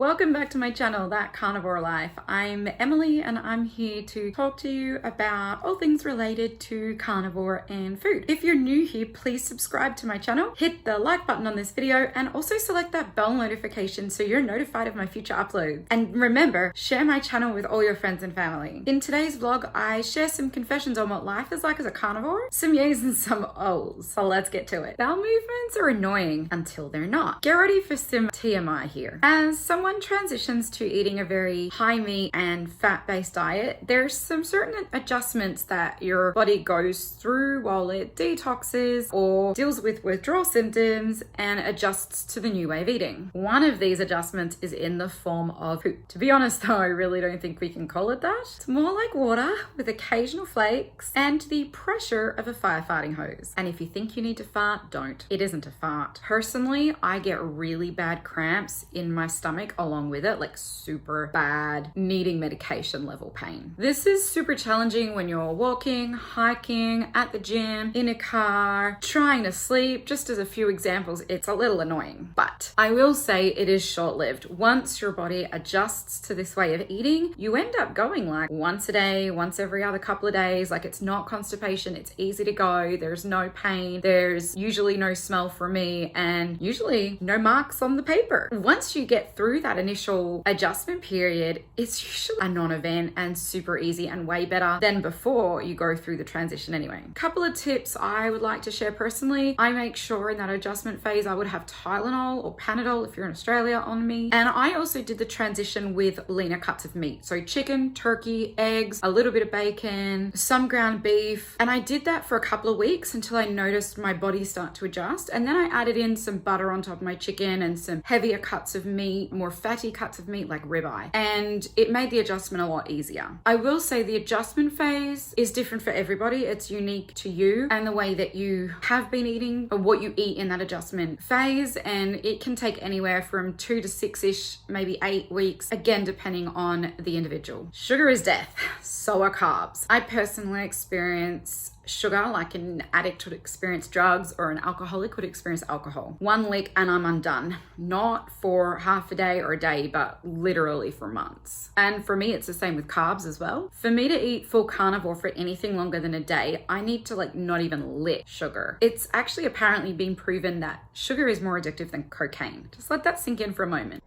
Welcome back to my channel, That Carnivore Life. I'm Emily and I'm here to talk to you about all things related to carnivore and food. If you're new here, please subscribe to my channel, hit the like button on this video, and also select that bell notification so you're notified of my future uploads. And remember, share my channel with all your friends and family. In today's vlog, I share some confessions on what life is like as a carnivore, some yays and some ohs. So let's get to it. Bowel movements are annoying until they're not. Get ready for some TMI here. As someone transitions to eating a very high meat and fat-based diet, there's some certain adjustments that your body goes through while it detoxes or deals with withdrawal symptoms and adjusts to the new way of eating. One of these adjustments is in the form of poop. To be honest though, I really don't think we can call it that. It's more like water with occasional flakes and the pressure of a firefighting hose. And if you think you need to fart, don't. It isn't a fart. Personally, I get really bad cramps in my stomach along with it, like super bad, needing medication level pain. This is super challenging when you're walking, hiking, at the gym, in a car, trying to sleep. Just as a few examples, it's a little annoying. But I will say it is short-lived. Once your body adjusts to this way of eating, you end up going like once a day, once every other couple of days. Like, it's not constipation, it's easy to go, there's no pain, there's usually no smell for me, and usually no marks on the paper. Once you get through that initial adjustment period, it's usually a non-event and super easy and way better than before you go through the transition anyway. Couple of tips I would like to share personally. I make sure in that adjustment phase I would have Tylenol or Panadol if you're in Australia on me. And I also did the transition with leaner cuts of meat. So chicken, turkey, eggs, a little bit of bacon, some ground beef. And I did that for a couple of weeks until I noticed my body start to adjust. And then I added in some butter on top of my chicken and some heavier cuts of meat, more fatty cuts of meat like ribeye, and it made the adjustment a lot easier. I will say the adjustment phase is different for everybody. It's unique to you and the way that you have been eating or what you eat in that adjustment phase, and it can take anywhere from 2 to 6-ish, maybe 8 weeks, again depending on the individual. Sugar is death, so are carbs. I personally experience sugar like an addict would experience drugs or an alcoholic would experience alcohol. One lick and I'm undone. Not for half a day or a day, but literally for months. And for me, it's the same with carbs as well. For me to eat full carnivore for anything longer than a day, I need to not even lick sugar. It's actually apparently been proven that sugar is more addictive than cocaine. Just let that sink in for a moment.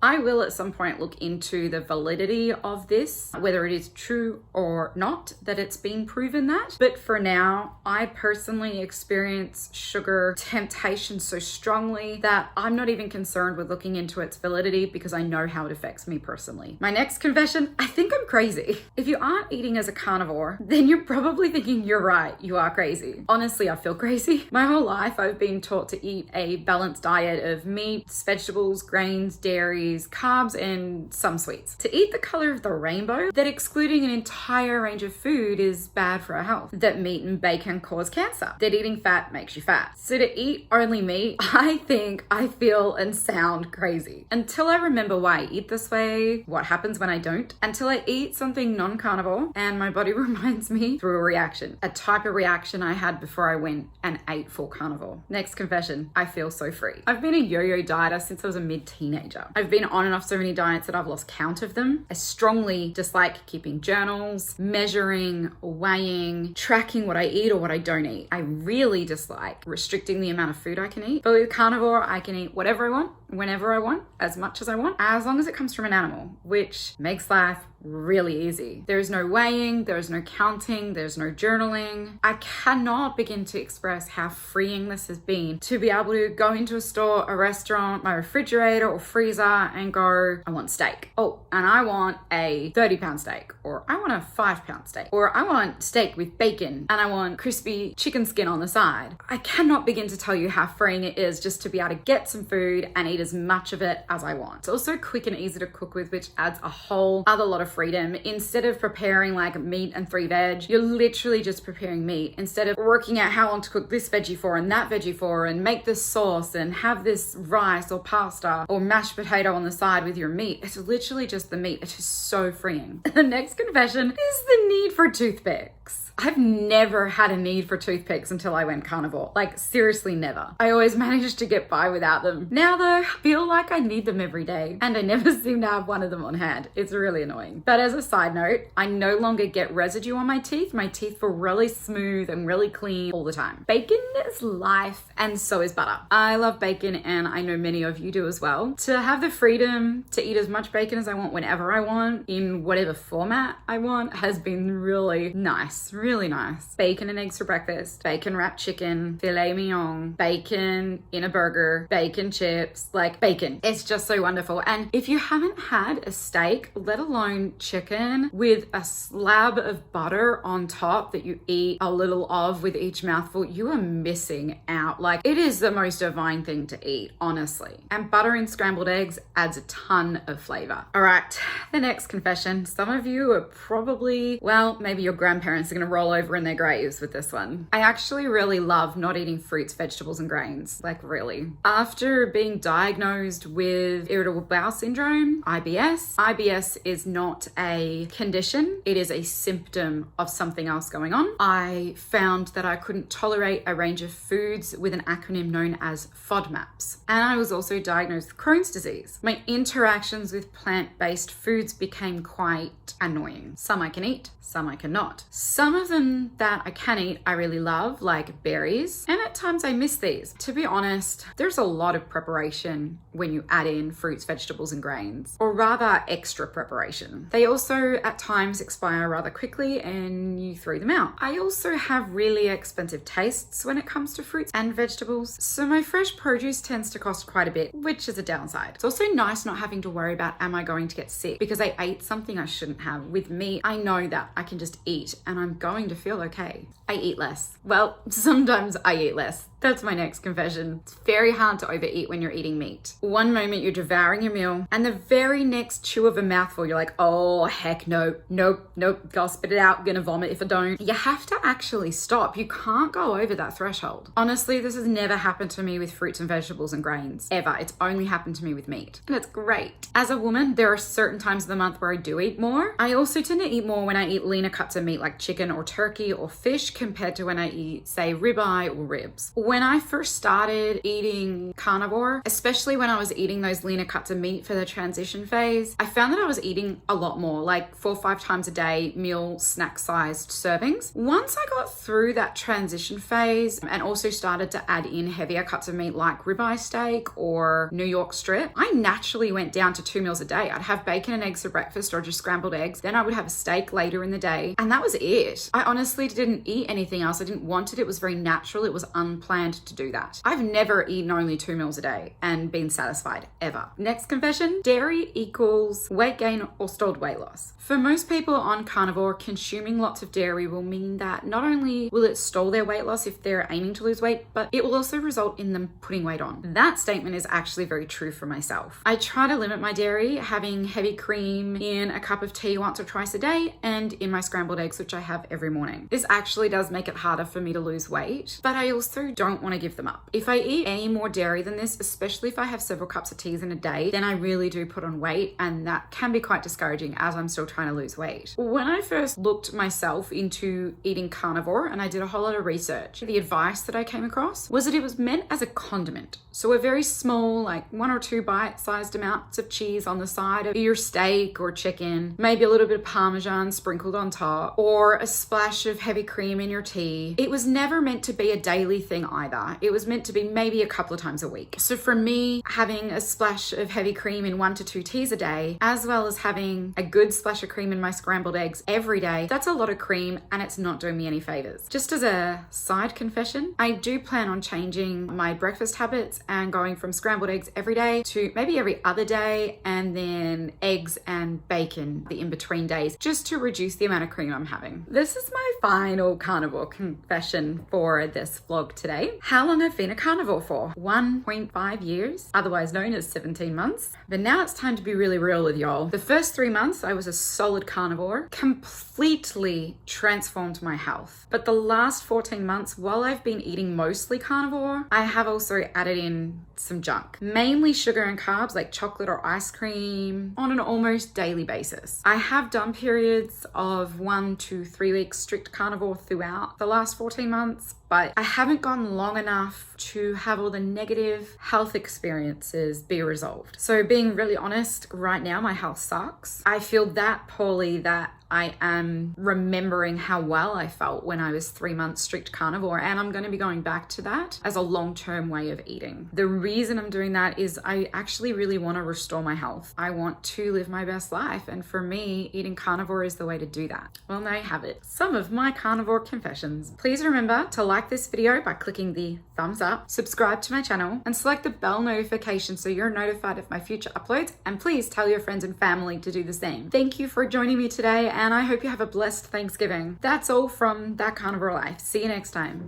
I will at some point look into the validity of this, whether it is true or not, that it's been proven that. But for now, I personally experience sugar temptation so strongly that I'm not even concerned with looking into its validity because I know how it affects me personally. My next confession, I think I'm crazy. If you aren't eating as a carnivore, then you're probably thinking you're right, you are crazy. Honestly, I feel crazy. My whole life, I've been taught to eat a balanced diet of meats, vegetables, grains, dairy, carbs, and some sweets. To eat the color of the rainbow, that excluding an entire range of food is bad for our health, that meat and bacon cause cancer, that eating fat makes you fat. So to eat only meat, I think I feel and sound crazy. Until I remember why I eat this way, what happens when I don't, until I eat something non-carnivore and my body reminds me through a reaction, a type of reaction I had before I went and ate full carnivore. Next confession, I feel so free. I've been a yo-yo dieter since I was a mid-teenager. I've been on and off so many diets that I've lost count of them. I strongly dislike keeping journals, measuring, weighing, tracking what I eat or what I don't eat. I really dislike restricting the amount of food I can eat. But with carnivore, I can eat whatever I want, whenever I want, as much as I want, as long as it comes from an animal, which makes life really easy. There is no weighing, there is no counting, there's no journaling. I cannot begin to express how freeing this has been to be able to go into a store, a restaurant, my refrigerator or freezer and go, I want steak. Oh, and I want a 30-pound steak, or I want a 5-pound steak, or I want steak with bacon and I want crispy chicken skin on the side. I cannot begin to tell you how freeing it is just to be able to get some food and eat as much of it as I want. It's also quick and easy to cook with, which adds a whole other lot of freedom. Instead of preparing like meat and 3 veg, you're literally just preparing meat. Instead of working out how long to cook this veggie for and that veggie for and make this sauce and have this rice or pasta or mashed potato on the side with your meat, it's literally just the meat. It's just so freeing. The next confession is the need for toothpicks. I've never had a need for toothpicks until I went carnivore. Like, seriously, never. I always managed to get by without them. Now though, I feel like I need them every day, and I never seem to have one of them on hand. It's really annoying. But as a side note, I no longer get residue on my teeth. My teeth feel really smooth and really clean all the time. Bacon is life, and so is butter. I love bacon, and I know many of you do as well. To have the freedom to eat as much bacon as I want whenever I want, in whatever format I want, has been really nice. Really nice. Bacon and eggs for breakfast, bacon wrapped chicken, filet mignon, bacon in a burger, bacon chips, like bacon. It's just so wonderful. And if you haven't had a steak, let alone chicken, with a slab of butter on top that you eat a little of with each mouthful, you are missing out. Like, it is the most divine thing to eat, honestly. And butter in scrambled eggs adds a ton of flavor. All right, the next confession. Some of you are probably, well, maybe your grandparents are gonna roll over in their graves with this one. I actually really love not eating fruits, vegetables, and grains. Like, really. After being diagnosed with irritable bowel syndrome, IBS is not a condition. It is a symptom of something else going on. I found that I couldn't tolerate a range of foods with an acronym known as FODMAPs. And I was also diagnosed with Crohn's disease. My interactions with plant-based foods became quite annoying. Some I can eat, some I cannot. Some of them that I can eat, I really love, like berries, and at times I miss these. To be honest, there's a lot of preparation when you add in fruits, vegetables, and grains, or rather extra preparation. They also at times expire rather quickly and you throw them out. I also have really expensive tastes when it comes to fruits and vegetables, so my fresh produce tends to cost quite a bit, which is a downside. It's also nice not having to worry about, am I going to get sick because I ate something I shouldn't have. With me, I know that I can just eat and I'm going to feel okay. I eat less. Well, sometimes I eat less. That's my next confession. It's very hard to overeat when you're eating meat. One moment you're devouring your meal, and the very next chew of a mouthful, you're like, oh, heck no, nope, gotta spit it out, gonna vomit if I don't. You have to actually stop. You can't go over that threshold. Honestly, this has never happened to me with fruits and vegetables and grains, ever. It's only happened to me with meat, and it's great. As a woman, there are certain times of the month where I do eat more. I also tend to eat more when I eat leaner cuts of meat like chicken or turkey or fish compared to when I eat, say, ribeye or ribs. When I first started eating carnivore, especially when I was eating those leaner cuts of meat for the transition phase, I found that I was eating a lot more, like 4 or 5 times a day, meal snack sized servings. Once I got through that transition phase and also started to add in heavier cuts of meat like ribeye steak or New York strip, I naturally went down to 2 meals a day. I'd have bacon and eggs for breakfast or just scrambled eggs. Then I would have a steak later in the day, and that was it. I honestly didn't eat anything else. I didn't want it. It was very natural. It was unplanned to do that. I've never eaten only 2 meals a day and been satisfied, ever. Next confession, dairy equals weight gain or stalled weight loss. For most people on carnivore, consuming lots of dairy will mean that not only will it stall their weight loss if they're aiming to lose weight, but it will also result in them putting weight on. That statement is actually very true for myself. I try to limit my dairy, having heavy cream in a cup of tea once or twice a day and in my scrambled eggs, which I have every morning. This actually does make it harder for me to lose weight, but I also don't want to give them up. If I eat any more dairy than this, especially if I have several cups of teas in a day, then I really do put on weight, and that can be quite discouraging as I'm still trying to lose weight. When I first looked myself into eating carnivore and I did a whole lot of research, the advice that I came across was that it was meant as a condiment. So a very small, like 1 or 2 bite-sized amounts of cheese on the side of your steak or chicken, maybe a little bit of Parmesan sprinkled on top, or a splash of heavy cream in your tea. It was never meant to be a daily thing either. It was meant to be maybe a couple of times a week. So for me, having a splash of heavy cream in 1 to 2 teas a day, as well as having a good splash of cream in my scrambled eggs every day, that's a lot of cream and it's not doing me any favors. Just as a side confession, I do plan on changing my breakfast habits and going from scrambled eggs every day to maybe every other day, and then eggs and bacon the in-between days, just to reduce the amount of cream I'm having. This is my final carnivore confession for this vlog today. today how long I've been a carnivore for. 1.5 years, otherwise known as 17 months. But now it's time to be really real with y'all. The first 3 months I was a solid carnivore, completely transformed my health. But the last 14 months, while I've been eating mostly carnivore, I have also added in some junk, mainly sugar and carbs like chocolate or ice cream on an almost daily basis. I have done periods of 1 to 3 weeks strict carnivore throughout the last 14 months, but I haven't gone long enough to have all the negative health experiences be resolved. So being really honest, right now my health sucks. I feel that poorly that I am remembering how well I felt when I was 3 months strict carnivore, and I'm going to be going back to that as a long-term way of eating. The reason I'm doing that is I actually really want to restore my health. I want to live my best life, and for me, eating carnivore is the way to do that. Well, there you have it. Some of my carnivore confessions. Please remember to like this video by clicking the thumbs up, subscribe to my channel, and select the bell notification so you're notified of my future uploads, and please tell your friends and family to do the same. Thank you for joining me today, and I hope you have a blessed Thanksgiving. That's all from That Carnivore Life. See you next time.